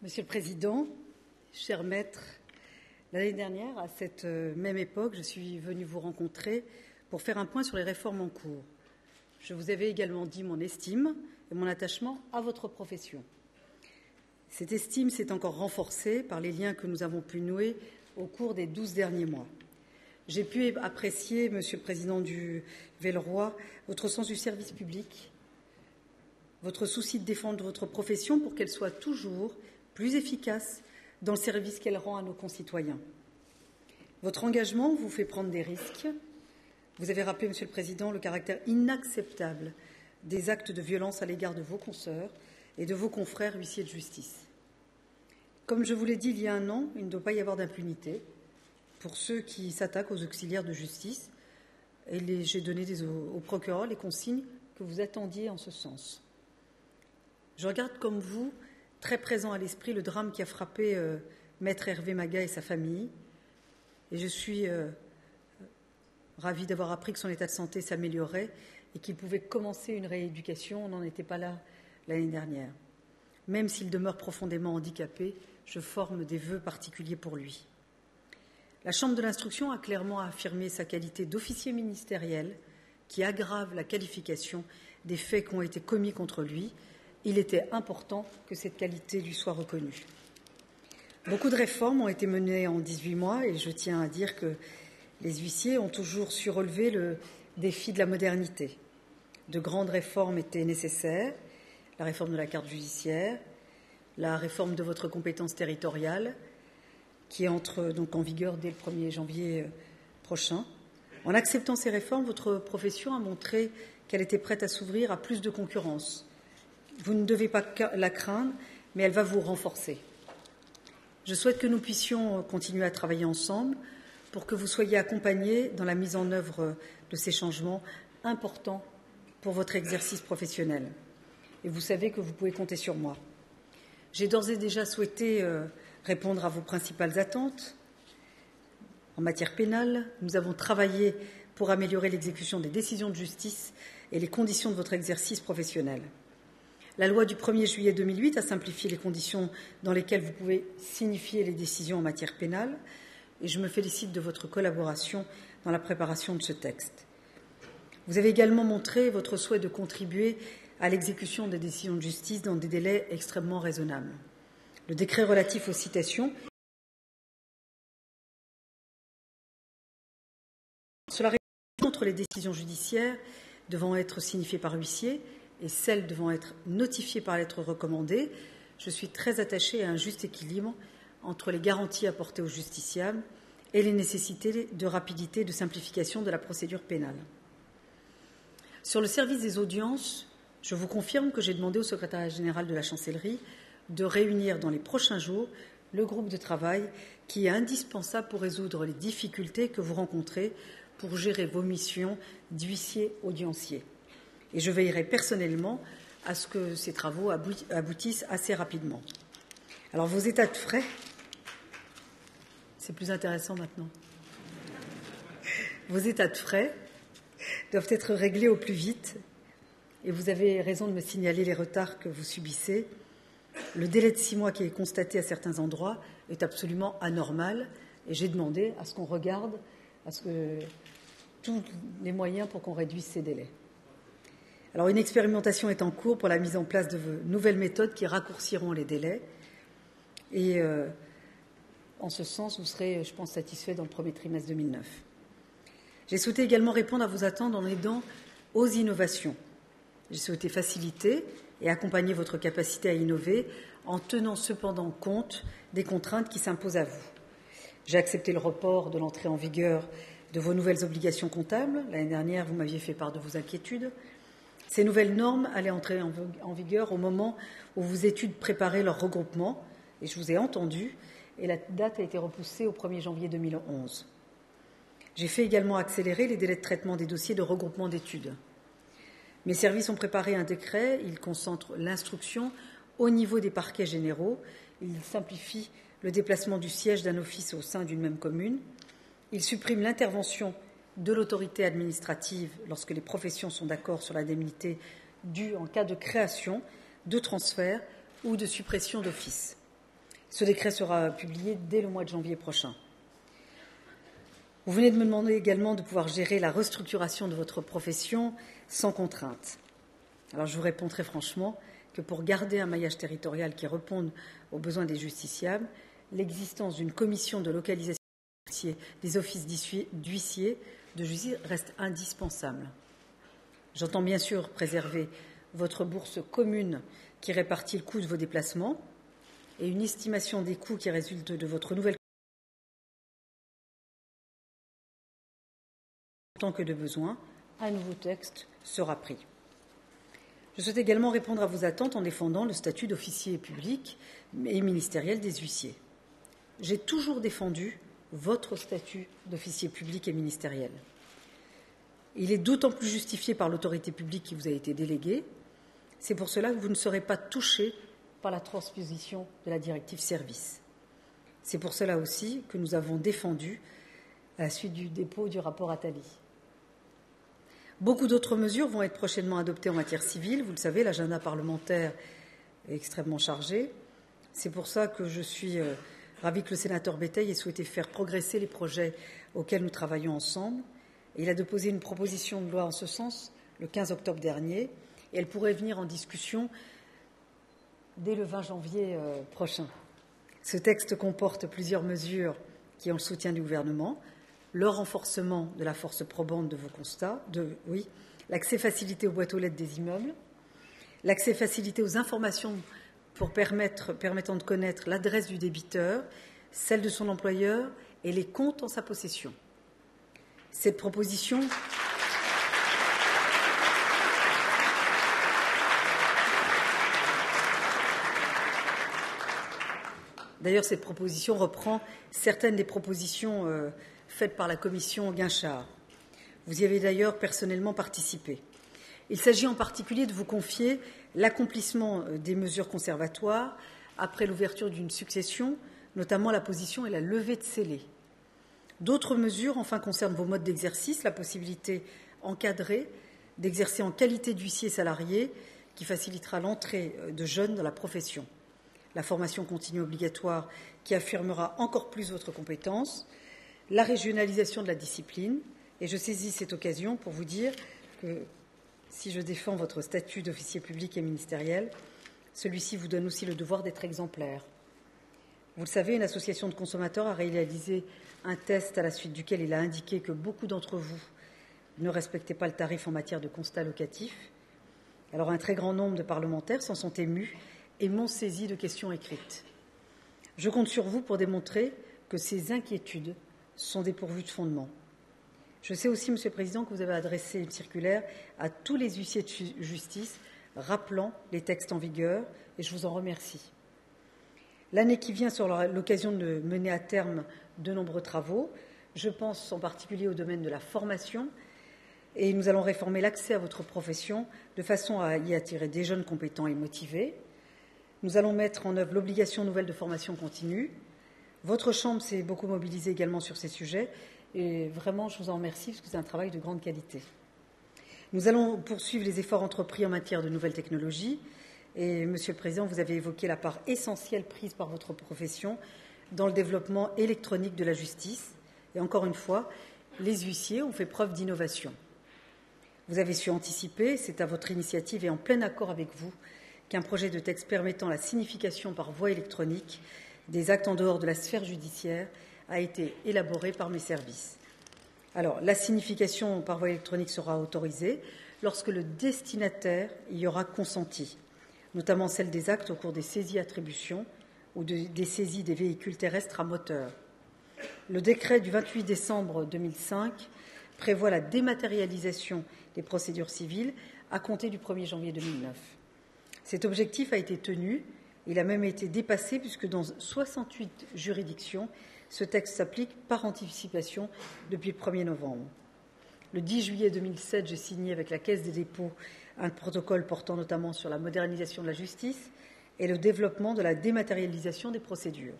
Monsieur le Président, cher maître, l'année dernière, à cette même époque, je suis venue vous rencontrer pour faire un point sur les réformes en cours. Je vous avais également dit mon estime et mon attachement à votre profession. Cette estime s'est encore renforcée par les liens que nous avons pu nouer au cours des 12 derniers mois. J'ai pu apprécier, Monsieur le Président du Velleroy, votre sens du service public, votre souci de défendre votre profession pour qu'elle soit toujours plus efficace dans le service qu'elle rend à nos concitoyens. Votre engagement vous fait prendre des risques. Vous avez rappelé, Monsieur le Président, le caractère inacceptable des actes de violence à l'égard de vos consoeurs et de vos confrères huissiers de justice. Comme je vous l'ai dit il y a un an, il ne doit pas y avoir d'impunité pour ceux qui s'attaquent aux auxiliaires de justice. Et j'ai donné au procureur les consignes que vous attendiez en ce sens. Je regarde comme vous, très présent à l'esprit, le drame qui a frappé Maître Hervé Maga et sa famille. Et je suis ravie d'avoir appris que son état de santé s'améliorait et qu'il pouvait commencer une rééducation. On n'en était pas là l'année dernière. Même s'il demeure profondément handicapé, je forme des vœux particuliers pour lui. La Chambre de l'instruction a clairement affirmé sa qualité d'officier ministériel qui aggrave la qualification des faits qui ont été commis contre lui. Il était important que cette qualité lui soit reconnue. Beaucoup de réformes ont été menées en 18 mois et je tiens à dire que les huissiers ont toujours su relever le défi de la modernité. De grandes réformes étaient nécessaires, la réforme de la carte judiciaire, la réforme de votre compétence territoriale, qui entre donc en vigueur dès le 1er janvier prochain. En acceptant ces réformes, votre profession a montré qu'elle était prête à s'ouvrir à plus de concurrence. Vous ne devez pas la craindre, mais elle va vous renforcer. Je souhaite que nous puissions continuer à travailler ensemble pour que vous soyez accompagnés dans la mise en œuvre de ces changements importants pour votre exercice professionnel. Et vous savez que vous pouvez compter sur moi. J'ai d'ores et déjà souhaité répondre à vos principales attentes. En matière pénale, nous avons travaillé pour améliorer l'exécution des décisions de justice et les conditions de votre exercice professionnel. La loi du 1er juillet 2008 a simplifié les conditions dans lesquelles vous pouvez signifier les décisions en matière pénale et je me félicite de votre collaboration dans la préparation de ce texte. Vous avez également montré votre souhait de contribuer à l'exécution des décisions de justice dans des délais extrêmement raisonnables. Le décret relatif aux citations cela réduit entre les décisions judiciaires devant être signifiées par huissier et celles devant être notifiées par lettre recommandée. Je suis très attachée à un juste équilibre entre les garanties apportées aux justiciables et les nécessités de rapidité et de simplification de la procédure pénale. Sur le service des audiences, je vous confirme que j'ai demandé au secrétariat général de la Chancellerie de réunir dans les prochains jours le groupe de travail qui est indispensable pour résoudre les difficultés que vous rencontrez pour gérer vos missions d'huissier audiencier. Et je veillerai personnellement à ce que ces travaux aboutissent assez rapidement. Alors, vos états de frais, c'est plus intéressant maintenant. Vos états de frais doivent être réglés au plus vite et vous avez raison de me signaler les retards que vous subissez. Le délai de 6 mois qui est constaté à certains endroits est absolument anormal et j'ai demandé à ce qu'on regarde tous les moyens pour qu'on réduise ces délais. Alors, une expérimentation est en cours pour la mise en place de nouvelles méthodes qui raccourciront les délais. Et en ce sens, vous serez, je pense, satisfait dans le premier trimestre 2009. J'ai souhaité également répondre à vos attentes en aidant aux innovations. J'ai souhaité faciliter et accompagner votre capacité à innover en tenant cependant compte des contraintes qui s'imposent à vous. J'ai accepté le report de l'entrée en vigueur de vos nouvelles obligations comptables. L'année dernière, vous m'aviez fait part de vos inquiétudes. Ces nouvelles normes allaient entrer en vigueur au moment où vos études préparaient leur regroupement, et je vous ai entendu, et la date a été repoussée au 1er janvier 2011. J'ai fait également accélérer les délais de traitement des dossiers de regroupement d'études. Mes services ont préparé un décret, il concentre l'instruction au niveau des parquets généraux, il simplifie le déplacement du siège d'un office au sein d'une même commune, il supprime l'intervention de l'autorité administrative lorsque les professions sont d'accord sur l'indemnité due en cas de création, de transfert ou de suppression d'office. Ce décret sera publié dès le mois de janvier prochain. Vous venez de me demander également de pouvoir gérer la restructuration de votre profession sans contrainte. Alors je vous réponds très franchement que pour garder un maillage territorial qui réponde aux besoins des justiciables, l'existence d'une commission de localisation des offices d'huissiers de justice reste indispensable. J'entends bien sûr préserver votre bourse commune qui répartit le coût de vos déplacements et une estimation des coûts qui résultent de votre nouvelle tant que de besoin, un nouveau texte sera pris. Je souhaite également répondre à vos attentes en défendant le statut d'officier public et ministériel des huissiers. J'ai toujours défendu votre statut d'officier public et ministériel. Il est d'autant plus justifié par l'autorité publique qui vous a été déléguée. C'est pour cela que vous ne serez pas touché par la transposition de la directive service. C'est pour cela aussi que nous avons défendu à la suite du dépôt du rapport Attali. Beaucoup d'autres mesures vont être prochainement adoptées en matière civile. Vous le savez, l'agenda parlementaire est extrêmement chargé. C'est pour ça que je suis ravie que le sénateur Béteille ait souhaité faire progresser les projets auxquels nous travaillons ensemble. Et il a déposé une proposition de loi en ce sens le 15 octobre dernier. Et elle pourrait venir en discussion dès le 20 janvier prochain. Ce texte comporte plusieurs mesures qui ont le soutien du gouvernement. Le renforcement de la force probante de vos constats, l'accès facilité aux boîtes aux lettres des immeubles, l'accès facilité aux informations permettant de connaître l'adresse du débiteur, celle de son employeur et les comptes en sa possession. Cette proposition reprend certaines des propositions faites par la commission Guinchard. Vous y avez d'ailleurs personnellement participé. Il s'agit en particulier de vous confier l'accomplissement des mesures conservatoires après l'ouverture d'une succession, notamment la position et la levée de scellés. D'autres mesures, enfin, concernent vos modes d'exercice, la possibilité encadrée d'exercer en qualité d'huissier salarié qui facilitera l'entrée de jeunes dans la profession. La formation continue obligatoire qui affirmera encore plus votre compétence, la régionalisation de la discipline, et je saisis cette occasion pour vous dire que si je défends votre statut d'officier public et ministériel, celui-ci vous donne aussi le devoir d'être exemplaire. Vous le savez, une association de consommateurs a réalisé un test à la suite duquel il a indiqué que beaucoup d'entre vous ne respectaient pas le tarif en matière de constat locatif. Alors un très grand nombre de parlementaires s'en sont émus et m'ont saisi de questions écrites. Je compte sur vous pour démontrer que ces inquiétudes sont dépourvues de fondement. Je sais aussi, Monsieur le Président, que vous avez adressé une circulaire à tous les huissiers de justice rappelant les textes en vigueur, et je vous en remercie. L'année qui vient sera l'occasion de mener à terme de nombreux travaux. Je pense en particulier au domaine de la formation, et nous allons réformer l'accès à votre profession de façon à y attirer des jeunes compétents et motivés. Nous allons mettre en œuvre l'obligation nouvelle de formation continue. Votre Chambre s'est beaucoup mobilisée également sur ces sujets et vraiment, je vous en remercie parce que c'est un travail de grande qualité. Nous allons poursuivre les efforts entrepris en matière de nouvelles technologies et, Monsieur le Président, vous avez évoqué la part essentielle prise par votre profession dans le développement électronique de la justice. Et encore une fois, les huissiers ont fait preuve d'innovation. Vous avez su anticiper, c'est à votre initiative et en plein accord avec vous, qu'un projet de texte permettant la signification par voie électronique des actes en dehors de la sphère judiciaire a été élaboré par mes services. Alors, la signification par voie électronique sera autorisée lorsque le destinataire y aura consenti, notamment celle des actes au cours des saisies-attributions ou des saisies des véhicules terrestres à moteur. Le décret du 28 décembre 2005 prévoit la dématérialisation des procédures civiles à compter du 1er janvier 2009. Cet objectif a été tenu. Il a même été dépassé puisque dans 68 juridictions, ce texte s'applique par anticipation depuis le 1er novembre. Le 10 juillet 2007, j'ai signé avec la Caisse des dépôts un protocole portant notamment sur la modernisation de la justice et le développement de la dématérialisation des procédures.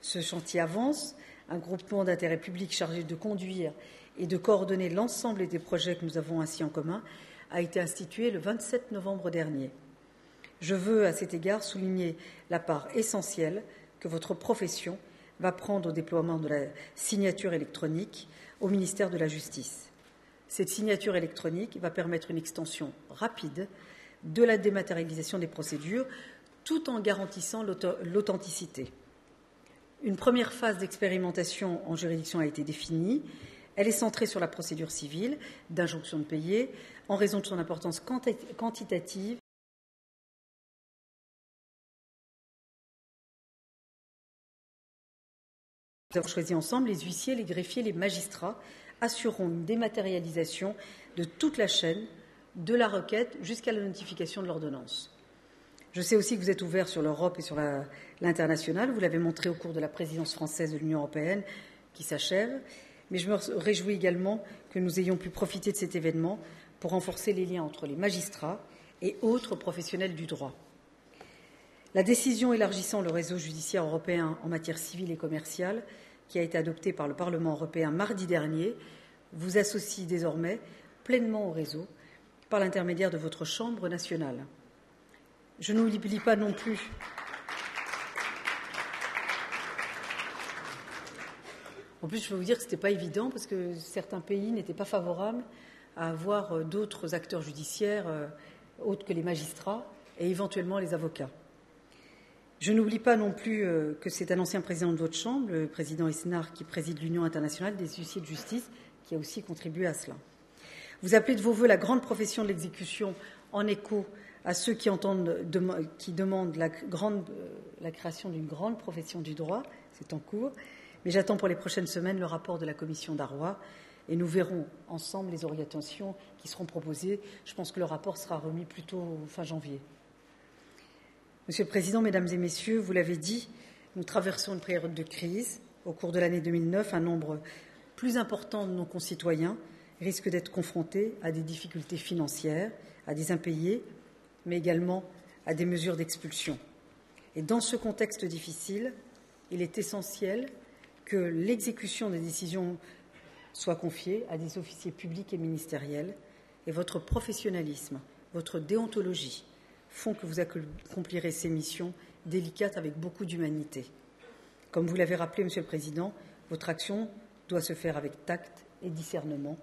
Ce chantier avance. Un groupement d'intérêt public chargé de conduire et de coordonner l'ensemble des projets que nous avons ainsi en commun a été institué le 27 novembre dernier. Je veux, à cet égard, souligner la part essentielle que votre profession va prendre au déploiement de la signature électronique au ministère de la Justice. Cette signature électronique va permettre une extension rapide de la dématérialisation des procédures, tout en garantissant l'authenticité. Une première phase d'expérimentation en juridiction a été définie. Elle est centrée sur la procédure civile d'injonction de payer en raison de son importance quantitative. Nous avons choisi ensemble les huissiers, les greffiers, les magistrats assureront une dématérialisation de toute la chaîne, de la requête jusqu'à la notification de l'ordonnance. Je sais aussi que vous êtes ouvert sur l'Europe et sur l'international. Vous l'avez montré au cours de la présidence française de l'Union européenne qui s'achève. Mais je me réjouis également que nous ayons pu profiter de cet événement pour renforcer les liens entre les magistrats et autres professionnels du droit. La décision élargissant le réseau judiciaire européen en matière civile et commerciale, qui a été adoptée par le Parlement européen mardi dernier, vous associe désormais pleinement au réseau par l'intermédiaire de votre Chambre nationale. Je n'oublie pas non plus En plus, je peux vous dire que ce n'était pas évident parce que certains pays n'étaient pas favorables à avoir d'autres acteurs judiciaires autres que les magistrats et éventuellement les avocats. Je n'oublie pas non plus que c'est un ancien président de votre Chambre, le président Esnar, qui préside l'Union internationale des huissiers de justice, qui a aussi contribué à cela. Vous appelez de vos vœux la grande profession de l'exécution en écho à ceux qui demandent la création d'une grande profession du droit. C'est en cours. Mais j'attends pour les prochaines semaines le rapport de la commission Darrois et nous verrons ensemble les orientations qui seront proposées. Je pense que le rapport sera remis plutôt fin janvier. Monsieur le Président, Mesdames et Messieurs, vous l'avez dit, nous traversons une période de crise. Au cours de l'année 2009, un nombre plus important de nos concitoyens risque d'être confrontés à des difficultés financières, à des impayés, mais également à des mesures d'expulsion. Et dans ce contexte difficile, il est essentiel que l'exécution des décisions soit confiée à des officiers publics et ministériels, et votre professionnalisme, votre déontologie font que vous accomplirez ces missions délicates avec beaucoup d'humanité. Comme vous l'avez rappelé, Monsieur le Président, votre action doit se faire avec tact et discernement,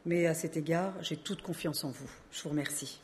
mais à cet égard, j'ai toute confiance en vous. Je vous remercie.